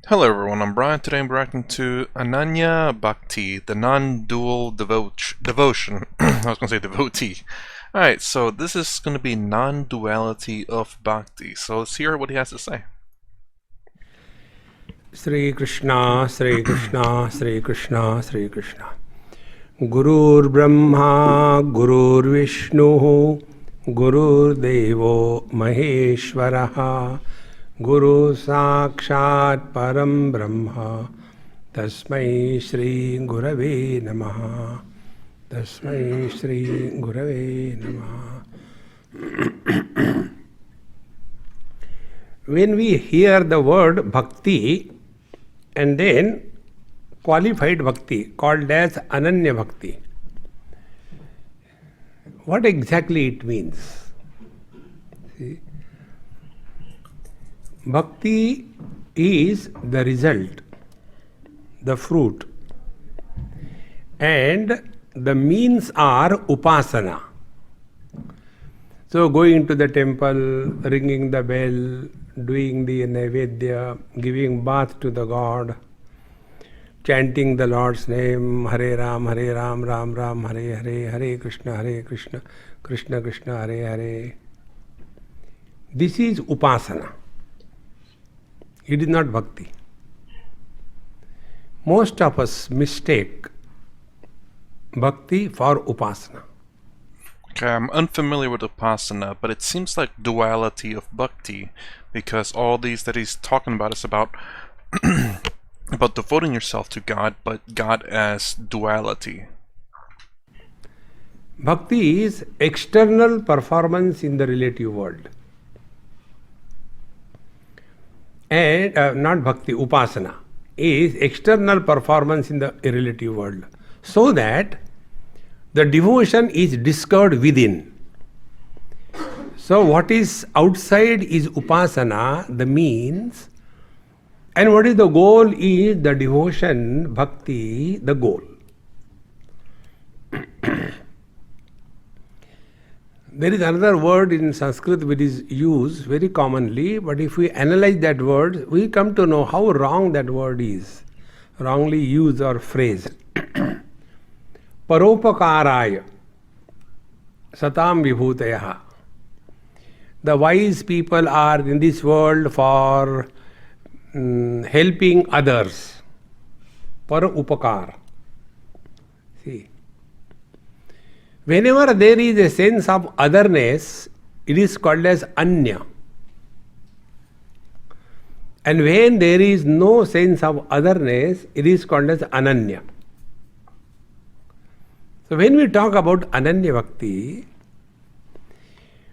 Hello everyone, I'm Brian. Today I'm reacting to Ananya Bhakti, the non-dual devotion. I was going to say devotee. Alright, so this is going to be non-duality of Bhakti. So let's hear what he has to say. Sri Krishna, Sri Krishna, Sri Krishna, Sri Krishna. Gurur Brahma, Gurur Vishnu, Gurur Devo Maheshwaraha, Guru Sakshat Param Brahma, Tasmai Shri Gurave Namaha, Tasmai Shri Gurave Namaha. When we hear the word bhakti and then qualified bhakti called as Ananya Bhakti, what exactly it means? See? Bhakti is the result, the fruit, and the means are upasana. So going to the temple, ringing the bell, doing the naivedya, giving bath to the God, chanting the Lord's name, Hare Ram, Ram Ram, Hare Hare, Hare Krishna, Krishna Krishna, Hare Hare. This is upasana. It is not bhakti. Most of us mistake bhakti for upasana. Okay, I'm unfamiliar with Upasana, but it seems like duality of Bhakti, because all these that he's talking about is about about devoting yourself to God, but God as duality. Bhakti is external performance in the relative world. And not bhakti, upasana is external performance in the relative world, so that the devotion is discovered within. So what is outside is upasana, the means, and what is the goal is the devotion, bhakti, the goal. There is another word in Sanskrit which is used very commonly, but if we analyze that word, we come to know how wrong that word is, wrongly used or phrased. Paropakaraya satam vibhutayaha. The wise people are in this world for helping others. Para upakar. See. Whenever there is a sense of otherness, it is called as Anya. And when there is no sense of otherness, it is called as Ananya. So when we talk about Ananya Bhakti,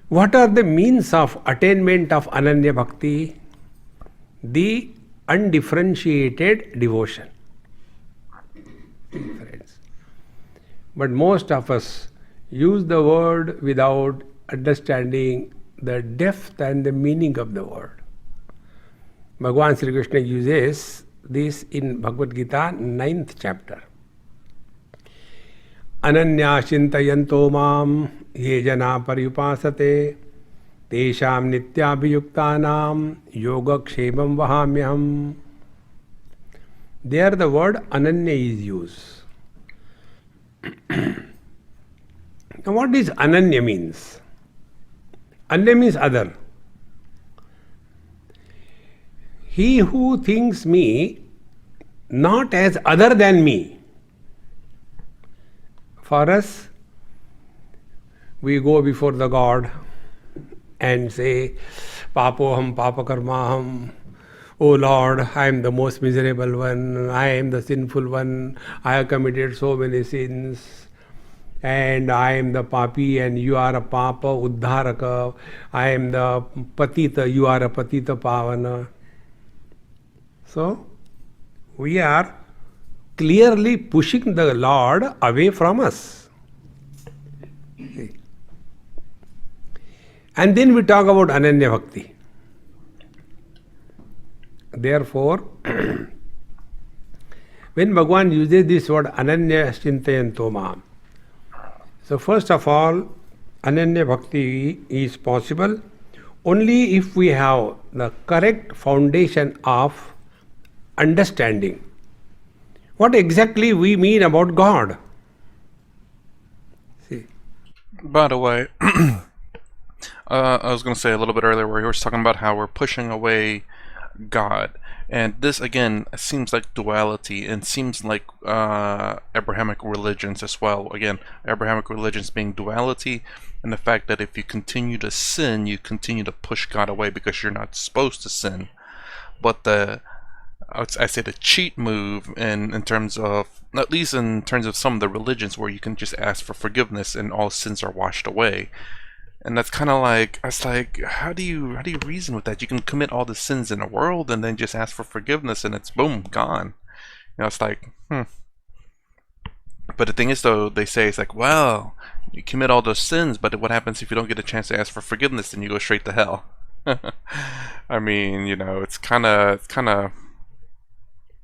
what are the means of attainment of Ananya Bhakti? The undifferentiated devotion. Friends. But most of us use the word without understanding the depth and the meaning of the word. Bhagavan Sri Krishna uses this in Bhagavad Gita, 9th chapter. Ananya Shintayanto Mam Ye Jana Paryupasate Tesham Nityabhiyuktanam Yoga Kshemam Vahamyam. There the word Ananya is used. Now what does Ananya means? Anya means other. He who thinks me not as other than me. For us, we go before the God and say, Papoham, Papakarmaham. Oh Lord, I am the most miserable one, I am the sinful one, I have committed so many sins, and I am the papi and you are a papa uddharaka, I am the patita, you are a patita pavana. So, we are clearly pushing the Lord away from us. And then we talk about Ananya Bhakti. Therefore, when Bhagavan uses this word Ananya Shintayanto Mam, so first of all, Ananya Bhakti is possible only if we have the correct foundation of understanding what exactly we mean about God. See, By the way, I was going to say a little bit earlier where he was talking about how we're pushing away God. And this, again, seems like duality and seems like Abrahamic religions as well. Again, Abrahamic religions being duality, and the fact that if you continue to sin, you continue to push God away because you're not supposed to sin. But I say the cheat move in terms of, at least in terms of some of the religions where you can just ask for forgiveness and all sins are washed away. And that's kind of like, it's like, how do you reason with that? You can commit all the sins in the world and then just ask for forgiveness and it's boom, gone. You know, it's like, But the thing is, though, they say it's like, well, you commit all those sins, but what happens if you don't get a chance to ask for forgiveness? Then you go straight to hell. I mean, you know, it's kind of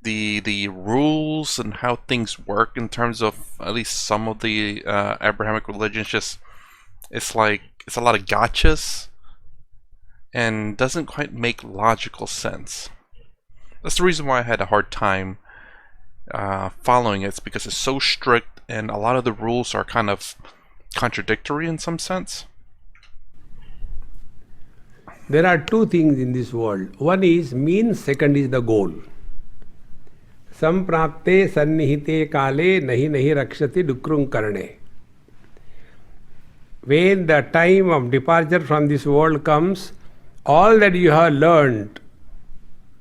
the rules and how things work in terms of at least some of the Abrahamic religions. Just it's like it's a lot of gotchas and doesn't quite make logical sense. That's the reason why I had a hard time following it. It's because it's so strict and a lot of the rules are kind of contradictory in some sense. there are two things in this world. One is means, second is the goal. Samprapte sannihite kale nahi nahi rakshati dukrum karne. When the time of departure from this world comes, all that you have learned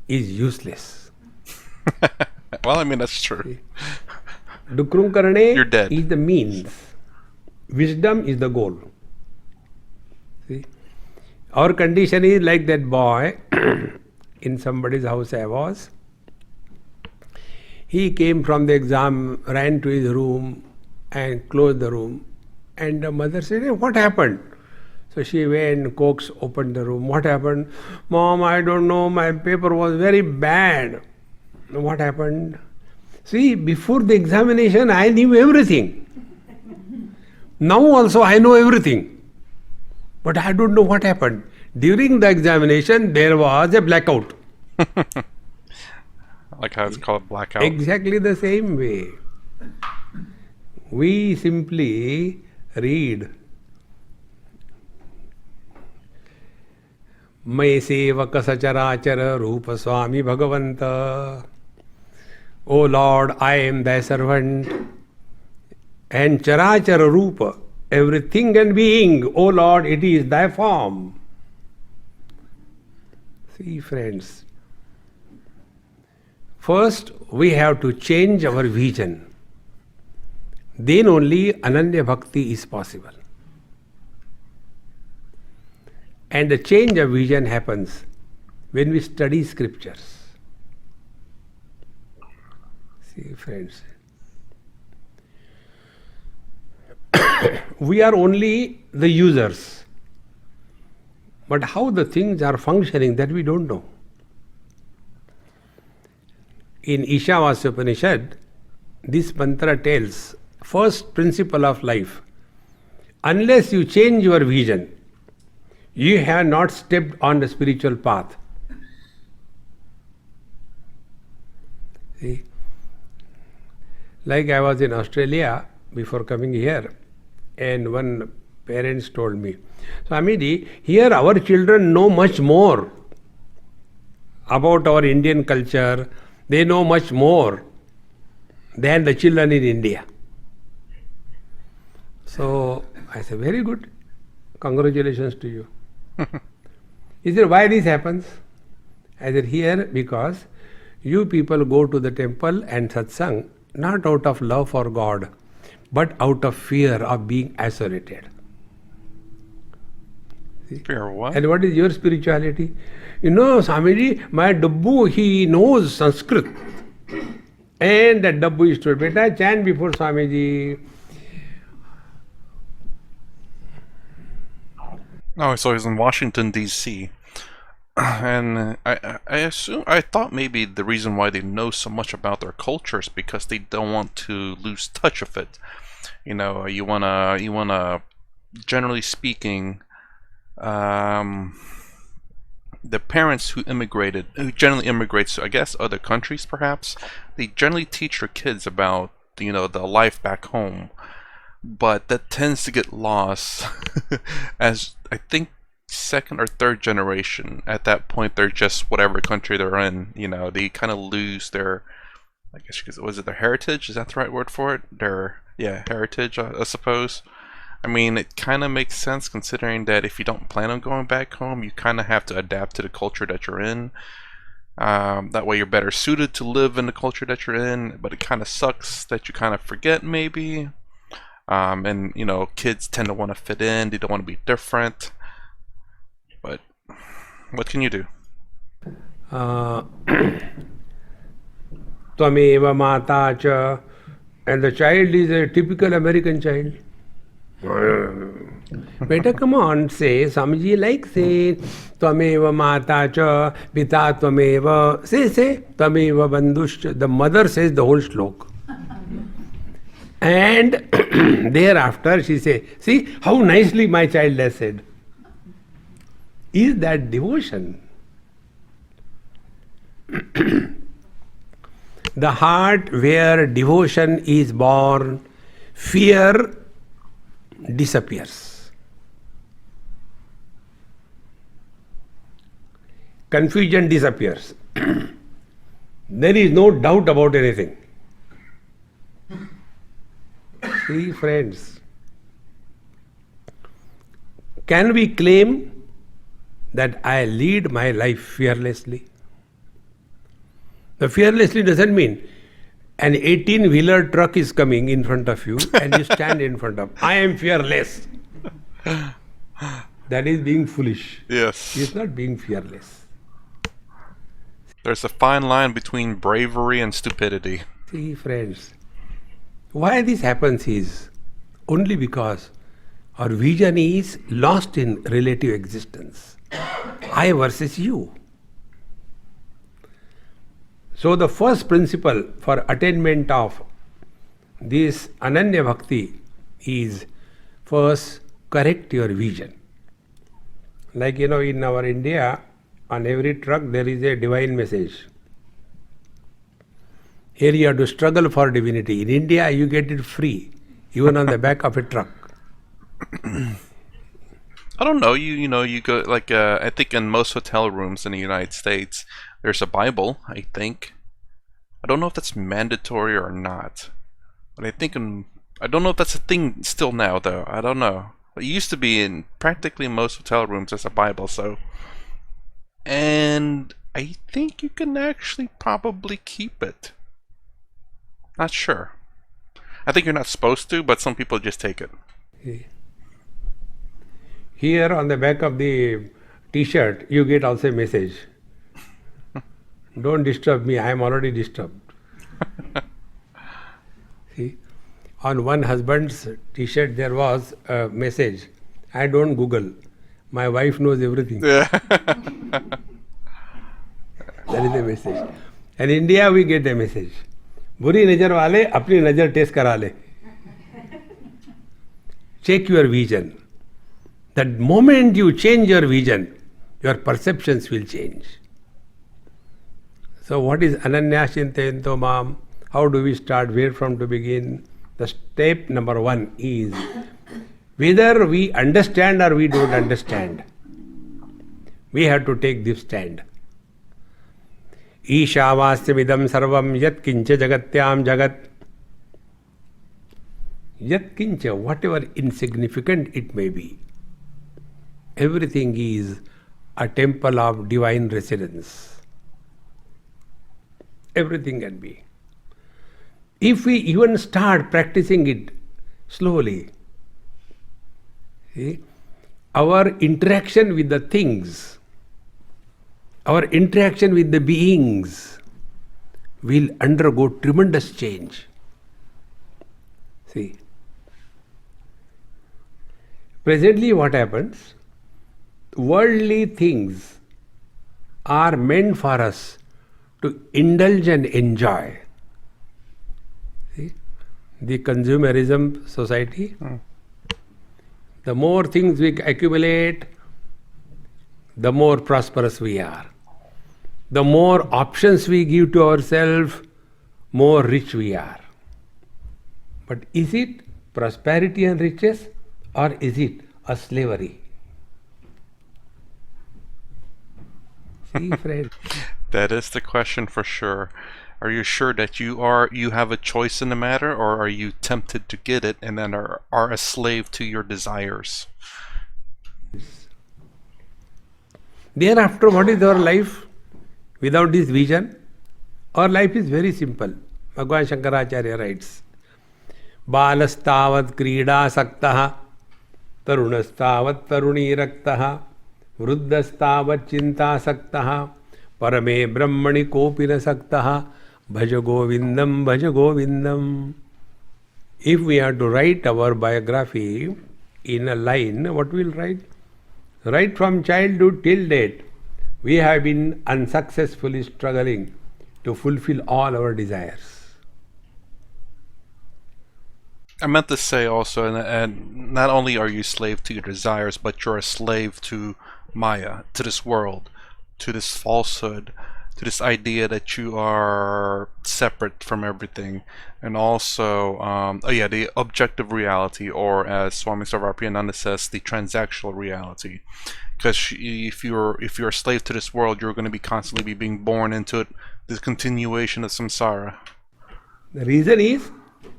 is useless. Well, I mean, that's true. Dukrum karne You're dead. is the means. Wisdom is the goal. See? Our condition is like that boy in somebody's house I was. He came from the exam, ran to his room and closed the room. And the mother said, "Hey, what happened?" So she went, coaxed, opened the room. What happened? "Mom, I don't know, my paper was very bad." What happened? See, before the examination, I knew everything. Now also I know everything. But I don't know what happened. During the examination, there was a blackout. Like how it's called blackout. Exactly the same way. We simply read. May sevaka sacharaachara rupa swami bhagavanta. O Lord, I am thy servant. And charachara rupa, everything and being, O Lord, it is thy form. See, friends, first we have to change our vision. Then only Ananya Bhakti is possible. And the change of vision happens when we study scriptures. See, friends, we are only the users. But how the things are functioning, that we don't know. In Ishavasya Upanishad, this mantra tells, first principle of life, unless you change your vision, you have not stepped on the spiritual path. See? Like I was in Australia before coming here, and one parents told me, "Swamiji, here our children know much more about our Indian culture. They know much more than the children in India." So I said, "Very good. Congratulations to you." He said, "Why this happens?" I said, "Here because you people go to the temple and satsang not out of love for God, but out of fear of being isolated." Fear what? And what is your spirituality? "You know, Swamiji, my Dabbu, he knows Sanskrit." And that Dabbu is told, "Beta, chant before Swamiji." Oh, so he's in Washington, D.C. And I thought maybe the reason why they know so much about their culture is because they don't want to lose touch of it. You know, you wanna, generally speaking, the parents who generally immigrate to, I guess, other countries perhaps, they generally teach their kids about, the life back home. But that tends to get lost as, I think, second or third generation. At that point, they're just whatever country they're in. They kind of lose their, I guess, was it their heritage? Is that the right word for it? Heritage, I suppose. I mean, it kind of makes sense considering that if you don't plan on going back home, you kind of have to adapt to the culture that you're in. That way you're better suited to live in the culture that you're in, but it kind of sucks that you kind of forget maybe. And, kids tend to want to fit in, they don't want to be different. But what can you do? Tvameva mata cha, and the child is a typical American child. Better come on, say, Swamiji like say, Tvameva mata cha, pita tvameva, say, Tvameva bandhuscha. The mother says the whole shlok. And thereafter she says, see how nicely my child has said. Is that devotion? The heart where devotion is born, fear disappears. Confusion disappears. There is no doubt about anything. See, friends, can we claim that I lead my life fearlessly? The fearlessly doesn't mean an 18-wheeler truck is coming in front of you and you stand in front of. I am fearless. That is being foolish. Yes. It's not being fearless. There's a fine line between bravery and stupidity. See, friends, why this happens is only because our vision is lost in relative existence. I versus you. So the first principle for attainment of this Ananya Bhakti is first correct your vision. Like in our India, on every truck there is a divine message. Here you have to struggle for divinity. In India you get it free, even on the back of a truck. I don't know. You go like I think in most hotel rooms in the United States, there's a Bible. I think. I don't know if that's mandatory or not, but I don't know if that's a thing still now though. I don't know. It used to be in practically most hotel rooms there's a Bible. So, and I think you can actually probably keep it. Not sure. I think you're not supposed to, but some people just take it. Here on the back of the t-shirt, you get also a message. Don't disturb me, I am already disturbed. See, on one husband's t-shirt there was a message. I don't Google. My wife knows everything. Yeah. That is the message. In India we get a message. बुरी नजर वाले अपनी नजर test करा ले. Check your vision. The moment you change your vision, your perceptions will change. So what is Ananya Chintayanto Mam? How do we start? Where from to begin? The step number 1 is whether we understand or we don't understand. We have to take this stand. Ishavasyavidam sarvam yat kincha jagatyam jagat. Yat kincha, whatever insignificant it may be. Everything is a temple of divine residence. Everything can be. If we even start practicing it slowly, see, our interaction with the things, our interaction with the beings will undergo tremendous change. See, presently what happens? Worldly things are meant for us to indulge and enjoy. See, the consumerism society, the more things we accumulate, the more prosperous we are. The more options we give to ourselves, more rich we are. But is it prosperity and riches, or is it a slavery? See, friend. That is the question for sure. Are you sure that you have a choice in the matter, or are you tempted to get it and then are a slave to your desires? Thereafter, what is our life without this vision? Our life is very simple. Bhagavan Shankaracharya writes, Balastavad krida saktaha, Tarunastavad taruni raktaha, Vruddhastavad chinta saktaha, Parame brahmani kopina saktaha, Bhaja Govindam, Bhaja Govindam. If we are to write our biography in a line, what we will write? Right from childhood till date, we have been unsuccessfully struggling to fulfill all our desires. I meant to say also, and not only are you slave to your desires, but you're a slave to Maya, to this world, to this falsehood, to this idea that you are separate from everything, and also, the objective reality, or as Swami Sarvapriyananda says, the transactional reality. Because if you're a slave to this world, you're going to be constantly being born into it, this continuation of samsara. The reason is,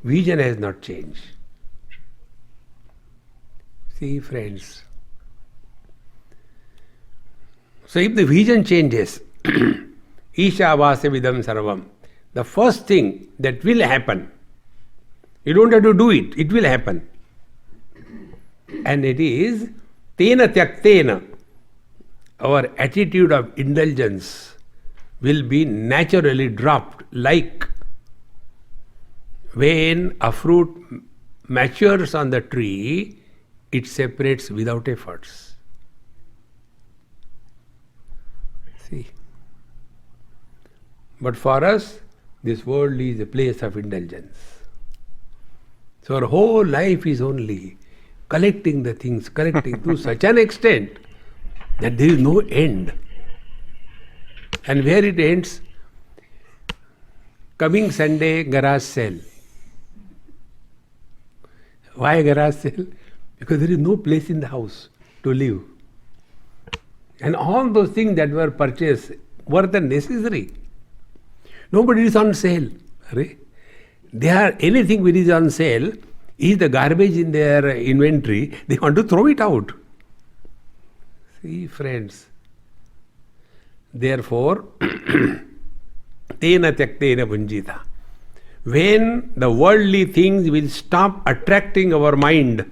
vision has not changed. See, friends. So if the vision changes, Ishavasya vidam sarvam, the first thing that will happen, you don't have to do it, it will happen. And it is tena tyaktena, our attitude of indulgence will be naturally dropped, like when a fruit matures on the tree, it separates without efforts. See. But for us, this world is a place of indulgence. So our whole life is only collecting the things, collecting to such an extent that there is no end. And where it ends? Coming Sunday, garage sale. Why garage sale? Because there is no place in the house to live. And all those things that were purchased were the necessary. Nobody is on sale. Anything which is on sale is the garbage in their inventory. They want to throw it out. See, friends. Therefore, tena tyaktena bhunjita. When the worldly things will stop attracting our mind,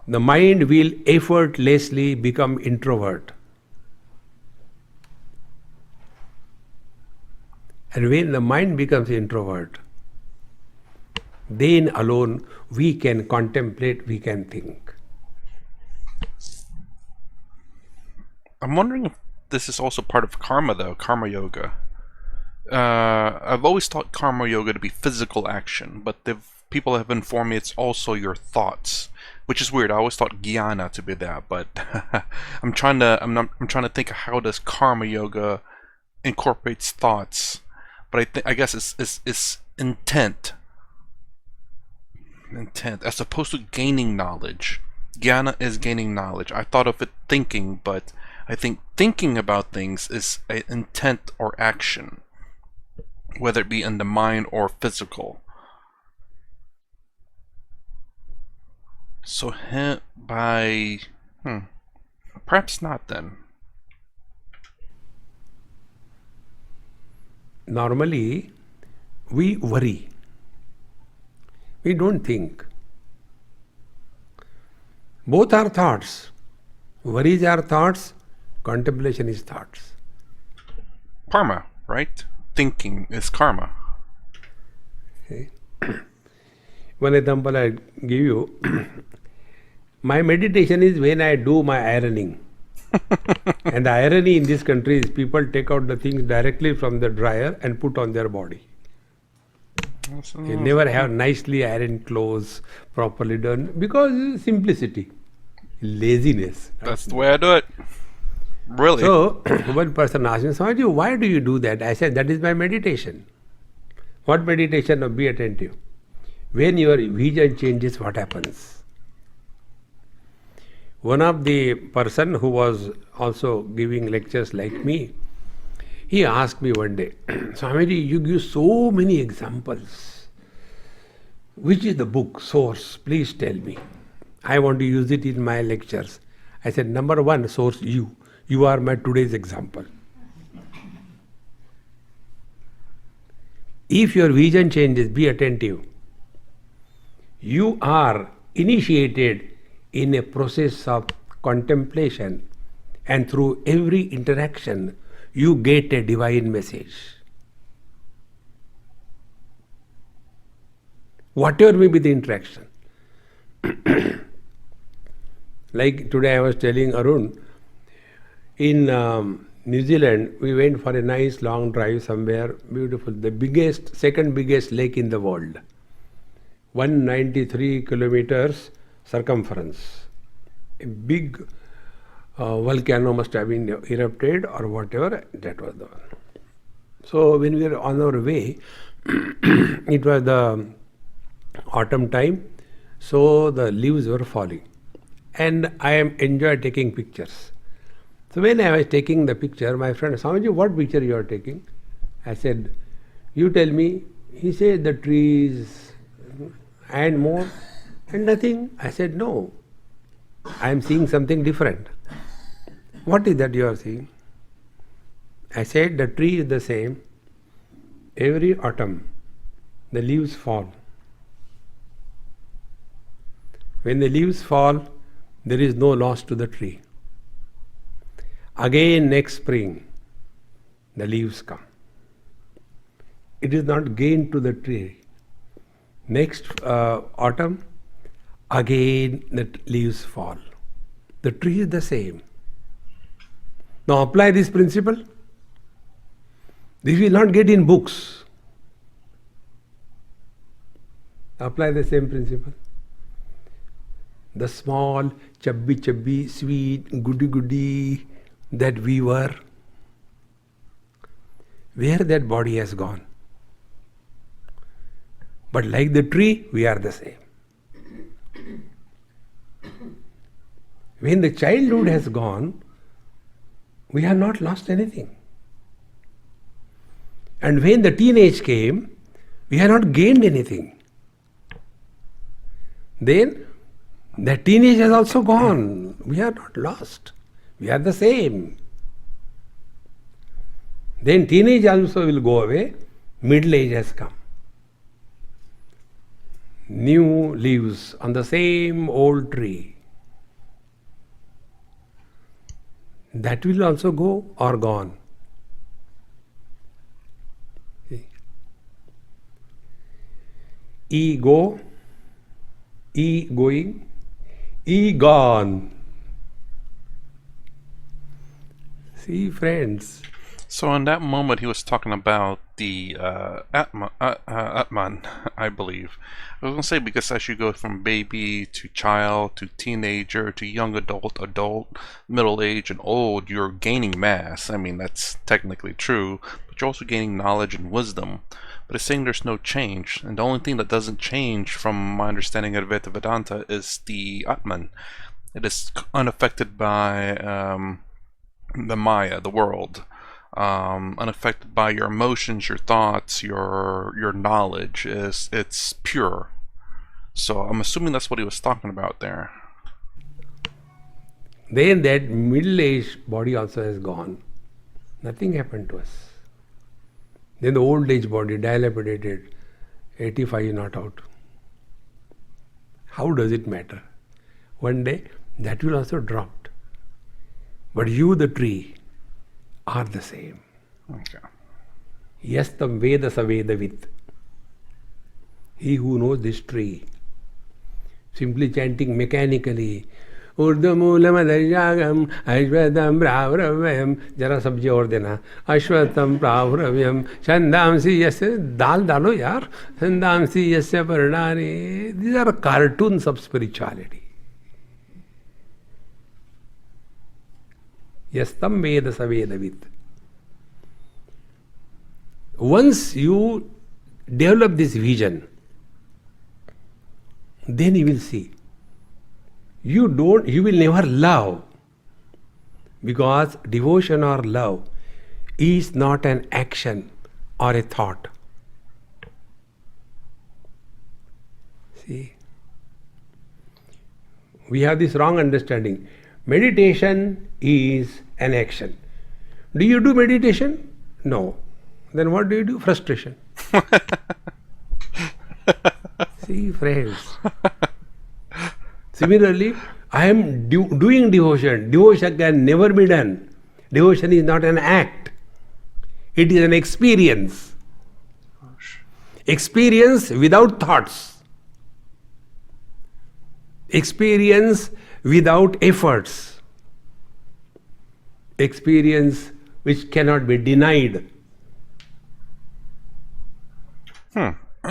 the mind will effortlessly become introvert. And when the mind becomes introvert, then alone we can contemplate, we can think. I'm wondering if this is also part of karma, though, karma yoga. I've always thought karma yoga to be physical action, but people have informed me it's also your thoughts, which is weird. I always thought jnana to be that, but I'm trying to think of how does karma yoga incorporates thoughts. But I guess it's intent, as opposed to gaining knowledge. Jnana is gaining knowledge. I thought of it thinking, but I think thinking about things is an intent or action, whether it be in the mind or physical. So perhaps not then. Normally, we worry. We don't think. Both are thoughts. Worries are thoughts, contemplation is thoughts. Karma, right? Thinking is karma. Okay. One example I give you. My meditation is when I do my ironing. And the irony in this country is people take out the things directly from the dryer and put on their body. They never have nicely ironed clothes, properly done, because simplicity, laziness. That's the way I do it. Really? So, one person asked me, Swamiji, why do you do that? I said, that is my meditation. What meditation? Now, be attentive. When your vision changes, what happens? One of the person who was also giving lectures like me, he asked me one day, Swamiji, you give so many examples. Which is the book source? Please tell me. I want to use it in my lectures. I said, number one, source you. You are my today's example. If your vision changes, be attentive. You are initiated in a process of contemplation, and through every interaction, you get a divine message. Whatever may be the interaction. Like today I was telling Arun, in New Zealand, we went for a nice long drive somewhere, beautiful, the second biggest lake in the world. 193 kilometers circumference. A big volcano must have been erupted or whatever, that was the one. So when we were on our way, it was the autumn time, so the leaves were falling. And I enjoy taking pictures. So when I was taking the picture, my friend, Swamiji, what picture you are taking? I said, you tell me. He said, the trees and more and nothing. I said, no, I am seeing something different. What is that you are seeing? I said, the tree is the same. Every autumn, the leaves fall. When the leaves fall, there is no loss to the tree. Again next spring, the leaves come. It is not gain to the tree. Next autumn, again the leaves fall. The tree is the same. Now apply this principle. This will not get in books. Apply the same principle. The small, chubby, sweet, goody, that we were, where that body has gone. But like the tree, we are the same. When the childhood has gone, we have not lost anything. And when the teenage came, we have not gained anything. Then the teenage has also gone. We are not lost. We are the same. Then teenage also will go away. Middle age has come. New leaves on the same old tree. That will also go or gone. E go, E going, E gone. See, friends. So in that moment, he was talking about the Atman, I believe. I was going to say, because as you go from baby to child to teenager to young adult, middle age, and old, you're gaining mass. I mean, that's technically true, but you're also gaining knowledge and wisdom. But it's saying there's no change, and the only thing that doesn't change, from my understanding of Advaita Vedanta, is the Atman. It is unaffected by the Maya, the world. Unaffected by your emotions, your thoughts, your knowledge. It's pure. So I'm assuming that's what he was talking about there. Then that middle-aged body also has gone. Nothing happened to us. Then the old-age body, dilapidated, 85 not out. How does it matter? One day that will also drop. But you, the tree, are the same. Okay. Yastam Veda Savedavit. He who knows this tree, simply chanting mechanically, Urdhamulam Adarjagam Ashvatam Pravravyam, Jara sabji aur dena, Ashvatam Pravravyam, Chandamsi Yasya, Dal dalo yaar, Chandamsi Yasya Parnani. These are cartoons of spirituality. Yastam Veda Savedavit. Once you develop this vision, then you will see. You will never love, because devotion or love is not an action or a thought. See, we have this wrong understanding. Meditation is an action. Do you do meditation? No. Then what do you do? Frustration. See, friends. Similarly, I am doing devotion. Devotion can never be done. Devotion is not an act. It is an experience. Experience without thoughts. Experience without efforts. Experience which cannot be denied.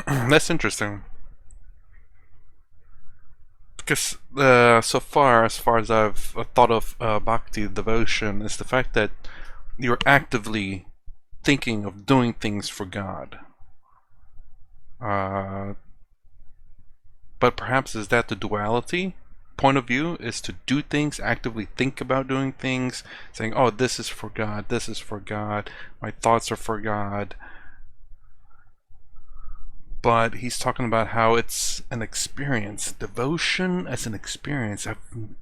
That's interesting. Because so far as I've thought of bhakti devotion, is the fact that you're actively thinking of doing things for God. But perhaps is that the duality point of view, is to do things, actively think about doing things, saying, oh, this is for God, this is for God, my thoughts are for God. But he's talking about how it's an experience, devotion as an experience. I'm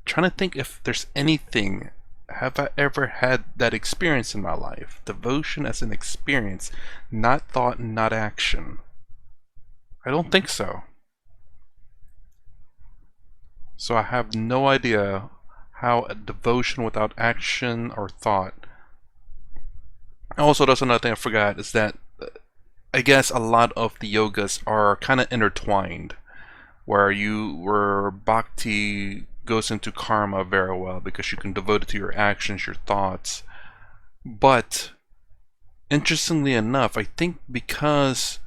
trying to think if there's anything, have I ever had that experience in my life? Devotion as an experience, not thought, not action. I don't think so. So I have no idea how a devotion without action or thought. Also, there's another thing I forgot, is that I guess a lot of the yogas are kind of intertwined, where bhakti goes into karma very well, because you can devote it to your actions, your thoughts. But interestingly enough, I think because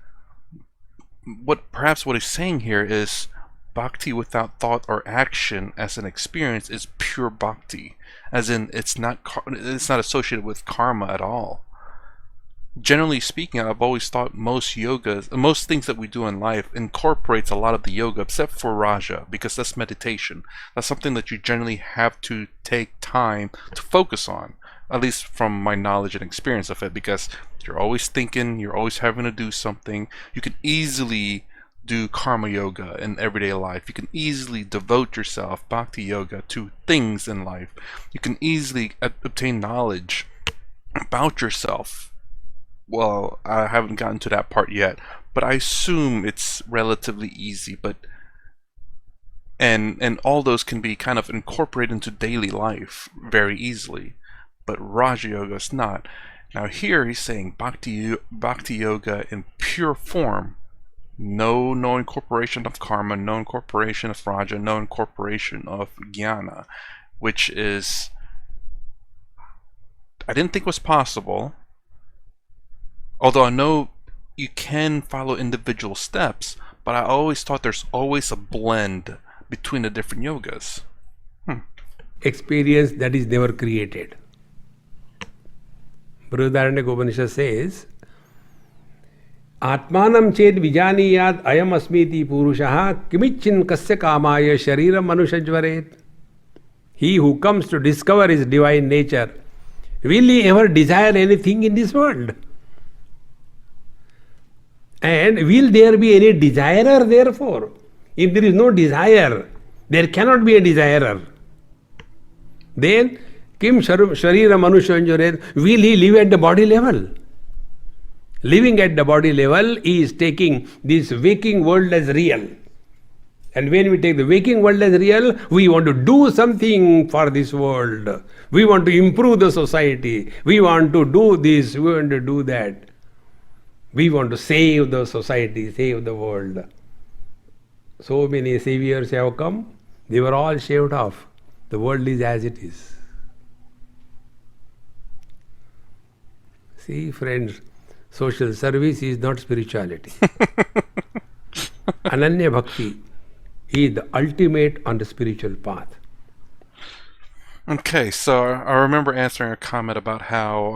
what he's saying here is bhakti without thought or action as an experience is pure bhakti, as in it's not associated with karma at all. Generally speaking, I've always thought most things that we do in life incorporates a lot of the yoga, except for Raja, because that's meditation. That's something that you generally have to take time to focus on, at least from my knowledge and experience of it, because you're always thinking, you're always having to do something. You can easily do karma yoga in everyday life. You can easily devote yourself, bhakti yoga, to things in life. You can easily obtain knowledge about yourself. Well, I haven't gotten to that part yet, but I assume it's relatively easy. And all those can be kind of incorporated into daily life very easily, but Raja Yoga is not. Now here he's saying bhakti yoga in pure form, no incorporation of karma, no incorporation of Raja, no incorporation of jnana, which is, I didn't think was possible. Although I know you can follow individual steps, but I always thought there's always a blend between the different yogas. Experience that is never created. Brihadaranyaka Upanishad says, Atmanam ched vijaniyat ayam asmiti purushaha kimichin kasya kamaya shariram manushajvaret. He who comes to discover his divine nature, will he ever desire anything in this world? And will there be any desirer therefore? If there is no desire, there cannot be a desirer. Then, kim sharira manushanjaret, will he live at the body level? Living at the body level is taking this waking world as real. And when we take the waking world as real, we want to do something for this world. We want to improve the society. We want to do this, we want to do that. We want to save the society, save the world. So many saviors have come, they were all shaved off. The world is as it is. See, friends, social service is not spirituality. Ananya Bhakti is the ultimate on the spiritual path. Okay, so I remember answering a comment about how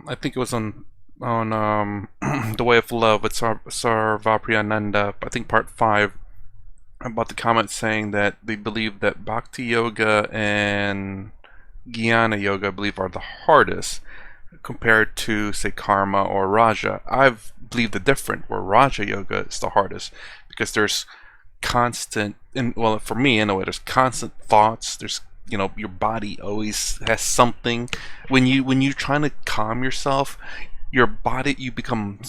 I think it was on The Way of Love with Sarvapriyananda, I think part 5, about the comment saying that they believe that Bhakti Yoga and Jnana Yoga, I believe, are the hardest compared to, say, Karma or Raja. I've believed the different, where Raja Yoga is the hardest because there's constant, well, for me anyway, there's constant thoughts. There's, your body always has something. When you're trying to calm yourself, your body, you become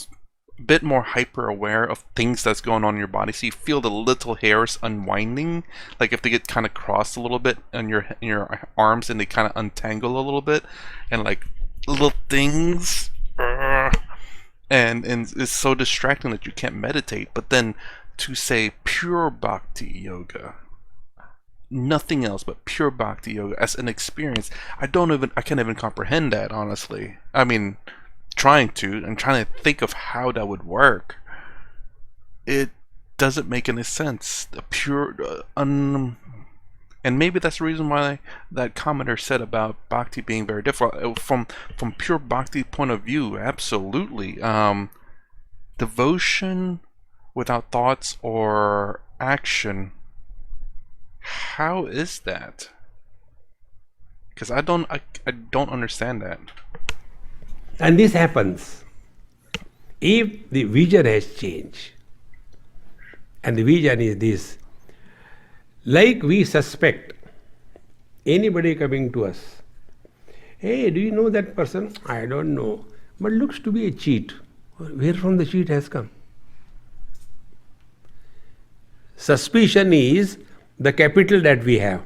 a bit more hyper aware of things that's going on in your body. So you feel the little hairs unwinding, like if they get kind of crossed a little bit on your arms, and they kind of untangle a little bit, and like little things, and it's so distracting that you can't meditate. But then to say pure bhakti yoga, nothing else but pure bhakti yoga as an experience, I can't even comprehend that, honestly. I mean, I'm trying to think of how that would work. It doesn't make any sense. A pure and maybe that's the reason why that commenter said about bhakti being very difficult. From pure bhakti point of view, absolutely. Devotion without thoughts or action, how is that? Because I don't understand that. And this happens if the vision has changed. And the vision is this. Like we suspect anybody coming to us, hey, do you know that person? I don't know, but looks to be a cheat. Where from the cheat has come? Suspicion is the capital that we have.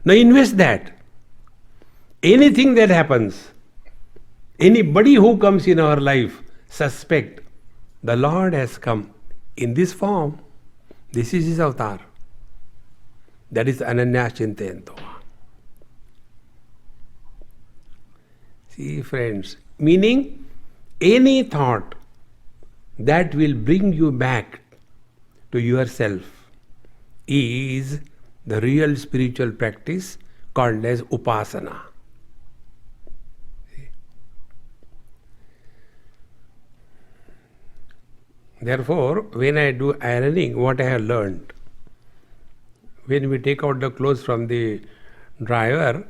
Now invest that. Anything that happens, anybody who comes in our life, suspect the Lord has come in this form. This is his avatar. That is Ananya Chintayanto. See, friends, meaning any thought that will bring you back to yourself is the real spiritual practice called as upasana. Therefore, when I do ironing, what I have learned, when we take out the clothes from the dryer,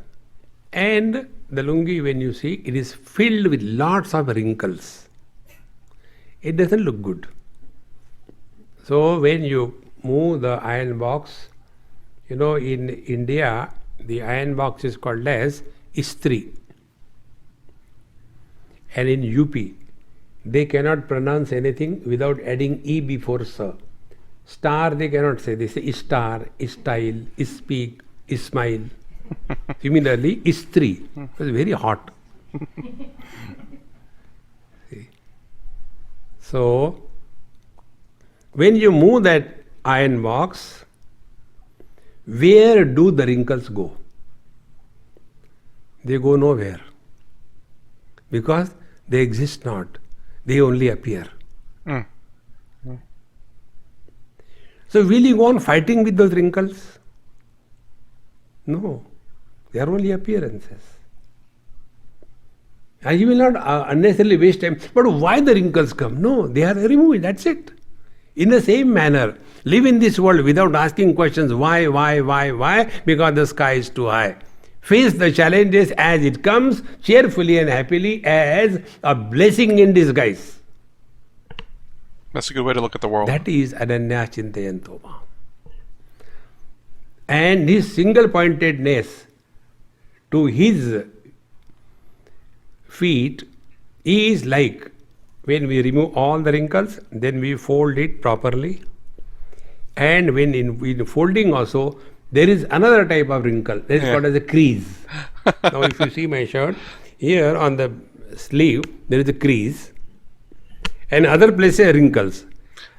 and the lungi, when you see, it is filled with lots of wrinkles. It doesn't look good. So when you move the iron box, in India, the iron box is called as istri. And in UP, they cannot pronounce anything without adding E before sa. Star they cannot say. They say istar, istyle, ispeak, ismile. Similarly, istri. It's very hot. See? So, when you move that iron box, where do the wrinkles go? They go nowhere. Because they exist not. They only appear. So will you go on fighting with those wrinkles? No. They are only appearances. And you will not unnecessarily waste time. But why the wrinkles come? No, they are removed. That's it. In the same manner, live in this world without asking questions. Why? Because the sky is too high. Face the challenges as it comes, cheerfully and happily, as a blessing in disguise. That's a good way to look at the world. That is Ananya Chintayanto. And his single pointedness to his feet is like when we remove all the wrinkles, then we fold it properly. And when in folding also, there is another type of wrinkle. That is called as a crease. Now if you see my shirt, here on the sleeve, there is a crease. And other places wrinkles.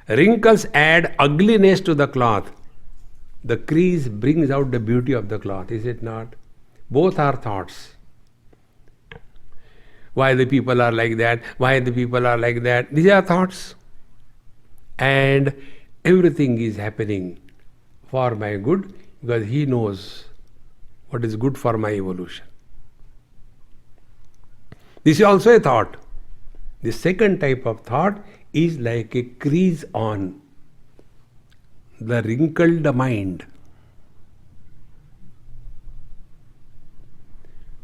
Wrinkles add ugliness to the cloth. The crease brings out the beauty of the cloth, is it not? Both are thoughts. Why the people are like that? Why the people are like that? These are thoughts. And everything is happening for my good because he knows what is good for my evolution. This is also a thought. The second type of thought is like a crease on the wrinkled mind.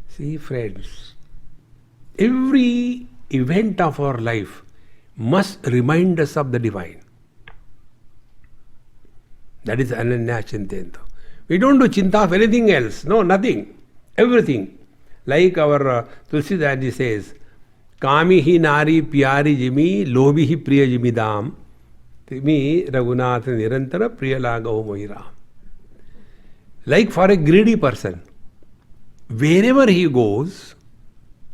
See, friends, every event of our life must remind us of the divine. That is Ananya Chintento. We don't do chinta of anything else. No, nothing. Everything. Like our Tulsidaji says, Kami hi nari pyari jimi, lobi hi priya jimidam, timi Raghunath nirantara priya lagao moira. Like for a greedy person, wherever he goes,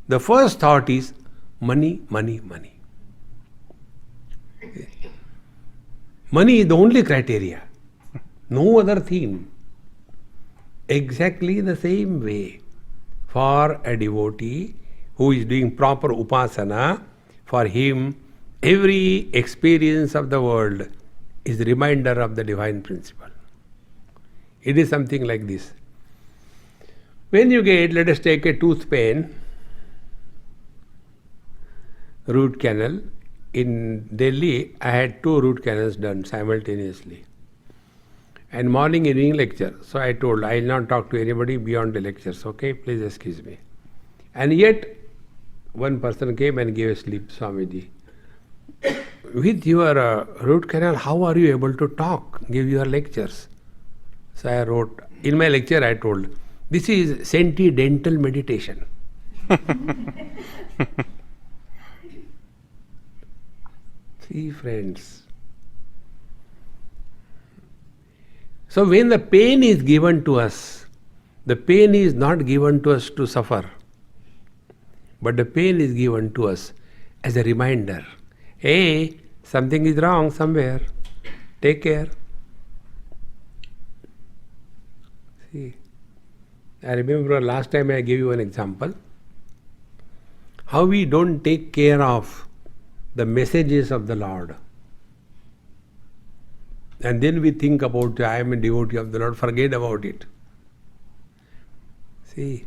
the first thought is money, money, money. Money is the only criteria. No other theme. Exactly the same way for a devotee who is doing proper upasana, for him every experience of the world is a reminder of the divine principle. It is something like this. When you get, let us take a tooth pain, root canal. In Delhi, I had 2 root canals done simultaneously. And morning, evening lecture. So I told, I will not talk to anybody beyond the lectures, okay? Please excuse me. And yet, one person came and gave a slip, Swamiji. With your root canal, how are you able to talk, give your lectures? So I wrote, in my lecture I told, this is sentidental meditation. See, friends. So when the pain is given to us, the pain is not given to us to suffer, but the pain is given to us as a reminder. Hey, something is wrong somewhere. Take care. See, I remember last time I gave you an example. How we don't take care of the messages of the Lord. And then we think about, I am a devotee of the Lord, forget about it. See,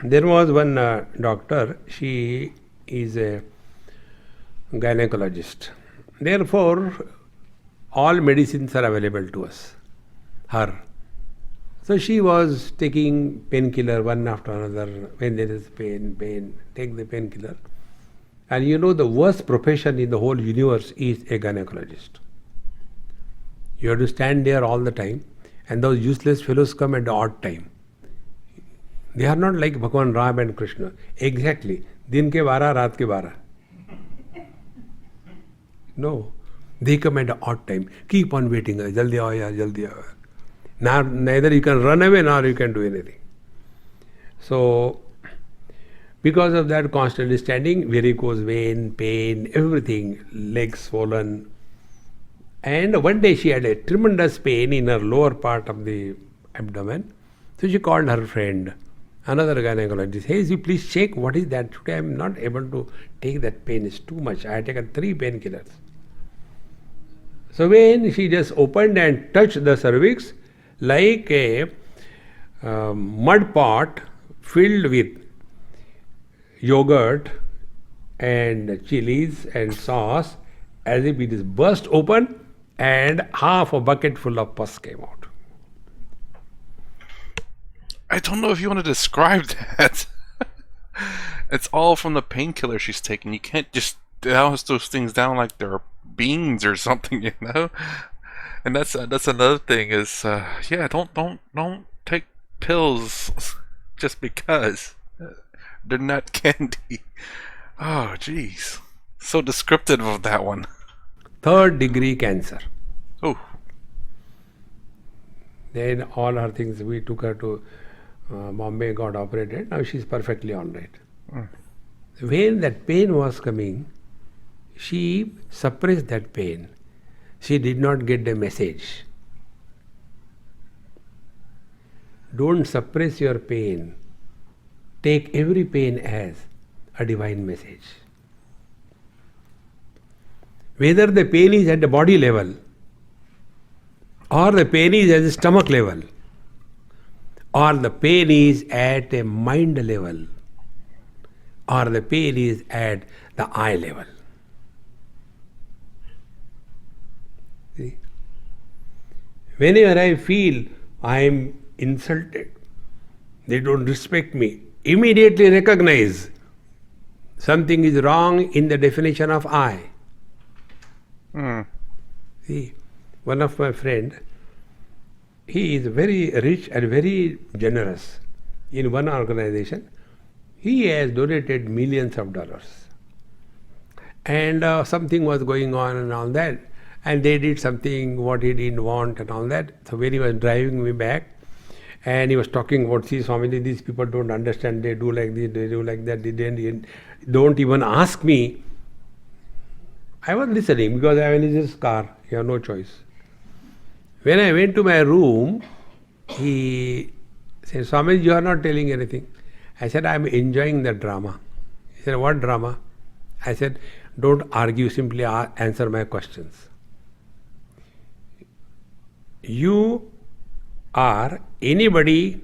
there was one doctor, she is a gynecologist. Therefore, all medicines are available to us, her. So she was taking painkiller one after another. When there is pain, take the painkiller. And you know the worst profession in the whole universe is a gynecologist. You have to stand there all the time, and those useless fellows come at the odd time. They are not like Bhagavan Ram and Krishna. Exactly. Din ke 12, raat ke 12. No. They come at the odd time. Keep on waiting. Jaldi aao yaar, jaldi aao. Now, neither you can run away nor you can do anything. So, because of that constantly standing, varicose vein, pain, everything, legs swollen. And one day she had a tremendous pain in her lower part of the abdomen. So she called her friend, another gynecologist. Hey, you please check what is that. Today I am not able to take that pain. It's too much. I had taken 3 painkillers. So when she just opened and touched the cervix, like a mud pot filled with yogurt and chilies and sauce, as if it is burst open and half a bucket full of pus came out. I don't know if you want to describe that. It's all from the painkiller she's taking. You can't just douse those things down like they're beans or something, you know. And that's another thing is, don't take pills just because they're not candy. Oh, jeez, so descriptive of that one. 3rd degree cancer. Oh. Then all her things, we took her to Bombay, got operated. Now she's perfectly all right. When that pain was coming, she suppressed that pain. She did not get the message. Don't suppress your pain. Take every pain as a divine message. Whether the pain is at the body level or the pain is at the stomach level, or the pain is at a mind level, or the pain is at the eye level. See? Whenever I feel I am insulted, they don't respect me, immediately recognize something is wrong in the definition of I. See, one of my friend, he is very rich and very generous. In one organization, he has donated millions of dollars. And something was going on and all that. And they did something what he didn't want and all that. So when he was driving me back, and he was talking about, see Swamiji, these people don't understand, they do like this, they do like that, they don't even ask me. I was listening because I was in his car, you have no choice. When I went to my room, he said, Swamiji, you are not telling anything. I said, I am enjoying the drama. He said, what drama? I said, don't argue, simply answer my questions. You are anybody,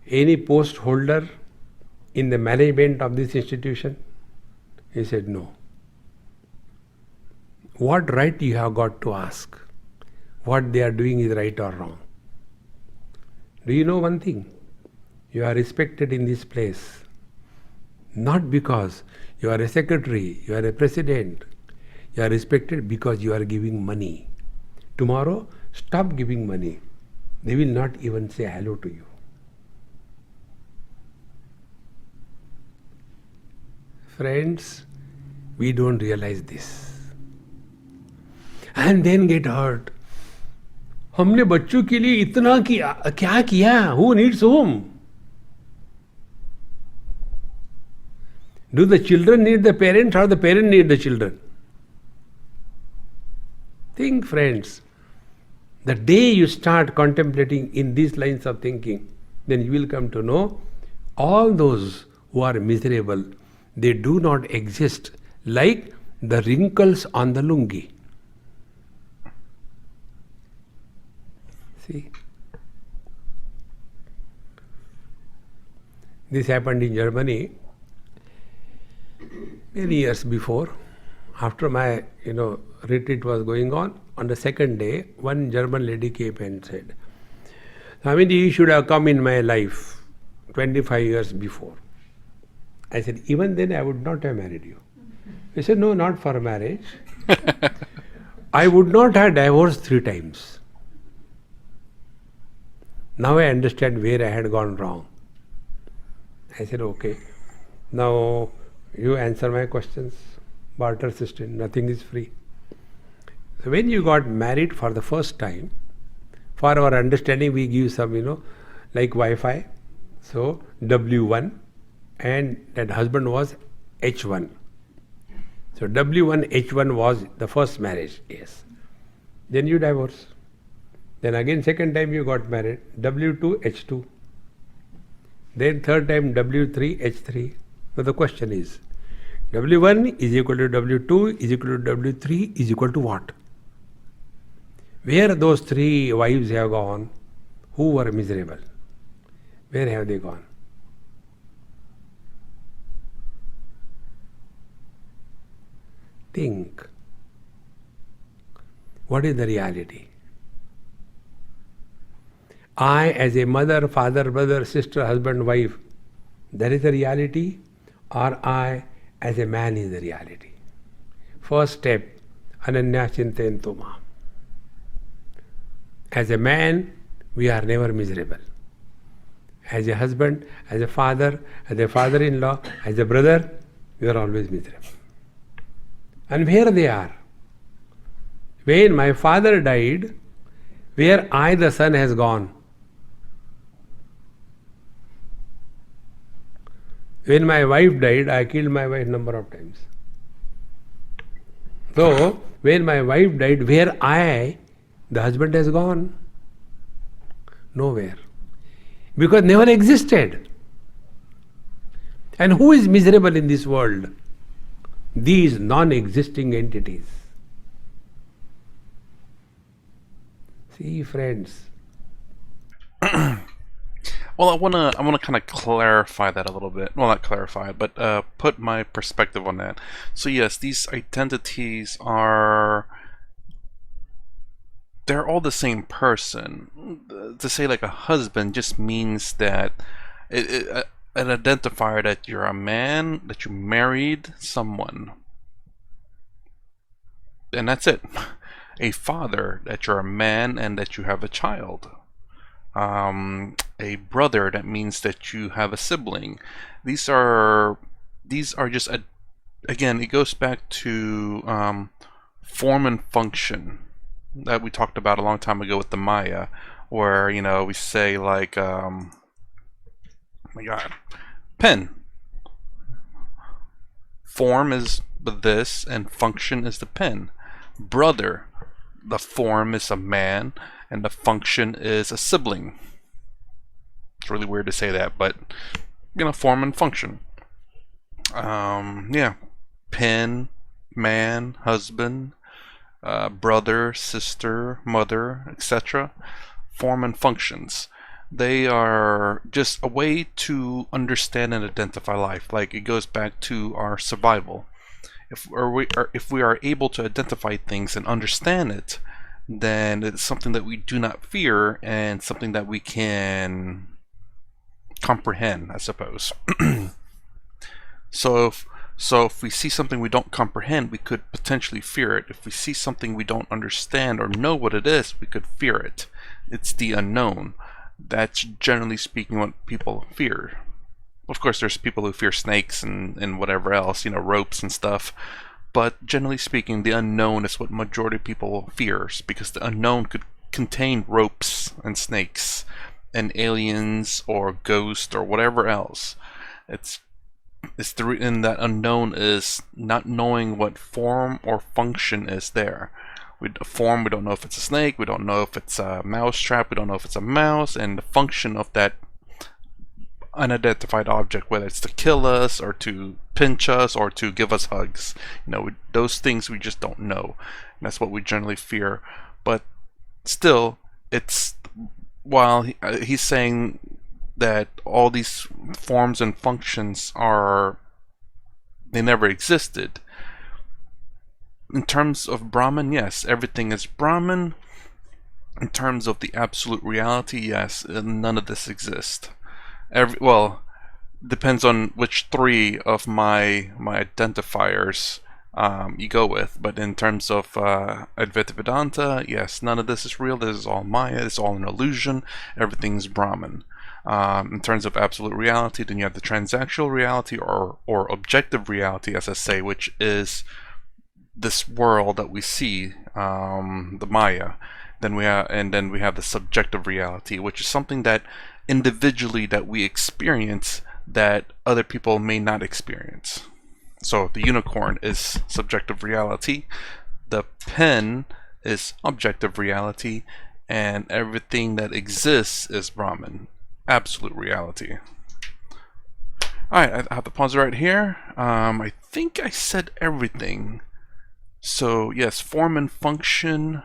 any post holder in the management of this institution? He said, no. What right you have got to ask? What they are doing is right or wrong? Do you know one thing? You are respected in this place, not because you are a secretary, you are a president. You are respected because you are giving money. Tomorrow, stop giving money. They will not even say hello to you. Friends, we don't realize this. And then get hurt. हमने बच्चों के लिए इतना किया, क्या किया? Who needs whom? Do the children need the parents or the parent need the children? Think, friends. The day you start contemplating in these lines of thinking, then you will come to know all those who are miserable, they do not exist like the wrinkles on the lungi. See? This happened in Germany many years before. After my retreat was going on the second day, one German lady came and said, Swamiji, you should have come in my life 25 years before. I said, even then I would not have married you. He said, no, not for marriage. I would not have divorced 3 times. Now I understand where I had gone wrong. I said, okay, now you answer my questions. Barter system, nothing is free. So when you got married for the first time, for our understanding we give some, like Wi-Fi. So W1 and that husband was H1. So W1, H1 was the first marriage, yes. Then you divorce. Then again second time you got married, W2, H2. Then third time W3, H3. So the question is, W1 is equal to W2 is equal to W3 is equal to what? Where those 3 wives have gone, who were miserable? Where have they gone? Think. What is the reality? I as a mother, father, brother, sister, husband, wife, that is the reality, or I as a man is the reality? First step, Ananya Chintayanto Mam. As a man, we are never miserable. As a husband, as a father-in-law, as a brother, we are always miserable. And where they are? When my father died, where I, the son, has gone? When my wife died, I killed my wife number of times. So, when my wife died, where I, the husband, has gone? Nowhere. Because never existed. And who is miserable in this world? These non-existing entities. See, friends, Well, I wanna kind of clarify that a little bit. Well, not clarify, but put my perspective on that. So yes, these identities are, they're all the same person. To say like a husband just means that an identifier that you're a man, that you married someone, and that's it. A father, that you're a man and that you have a child. A brother, that means that you have a sibling. These are just again, it goes back to form and function that we talked about a long time ago with the Maya, where we say like oh my God, pen. Form is this, and function is the pen. Brother, the form is a man, and the function is a sibling. It's really weird to say that, but form and function. Yeah, pen, man, husband, brother, sister, mother, etc. Form and functions. They are just a way to understand and identify life. Like, it goes back to our survival. If we are able to identify things and understand it, then it's something that we do not fear and something that we can comprehend, I suppose. So if we see something we don't comprehend, we could potentially fear it. If we see something we don't understand or know what it is, we could fear it. It's the unknown. That's generally speaking what people fear. Of course, there's people who fear snakes and whatever else, ropes and stuff. But generally speaking, the unknown is what majority of people fears, because the unknown could contain ropes and snakes and aliens or ghosts or whatever else. And that unknown is not knowing what form or function is there. Form, we don't know if it's a snake, we don't know if it's a mouse trap, we don't know if it's a mouse, and the function of that unidentified object, whether it's to kill us or to pinch us or to give us hugs. Those things we just don't know. And that's what we generally fear. But still, it's, while he's saying that all these forms and functions they never existed. In terms of Brahman, yes, everything is Brahman. In terms of the absolute reality, yes, none of this exists. Well, depends on which three of my identifiers you go with. But in terms of Advaita Vedanta, yes, none of this is real. This is all Maya. It's all an illusion. Everything's Brahman. In terms of absolute reality, then you have the transactional reality or objective reality, as I say, which is this world that we see, the Maya. Then we have the subjective reality, which is something that individually that we experience that other people may not experience. So the unicorn is subjective reality, the pen is objective reality, and everything that exists is Brahman, absolute reality. Alright, I have to pause right here. I think I said everything. So yes, form and function,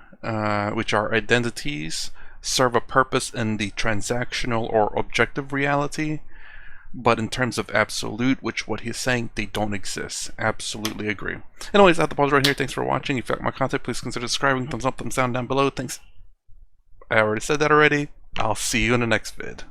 which are identities, serve a purpose in the transactional or objective reality. But in terms of absolute, which what he's saying, they don't exist. Absolutely agree. Anyways, I have to pause right here. Thanks for watching. If you like my content, please consider subscribing. Thumbs up, thumbs down below. Thanks. I already said that already. I'll see you in the next vid.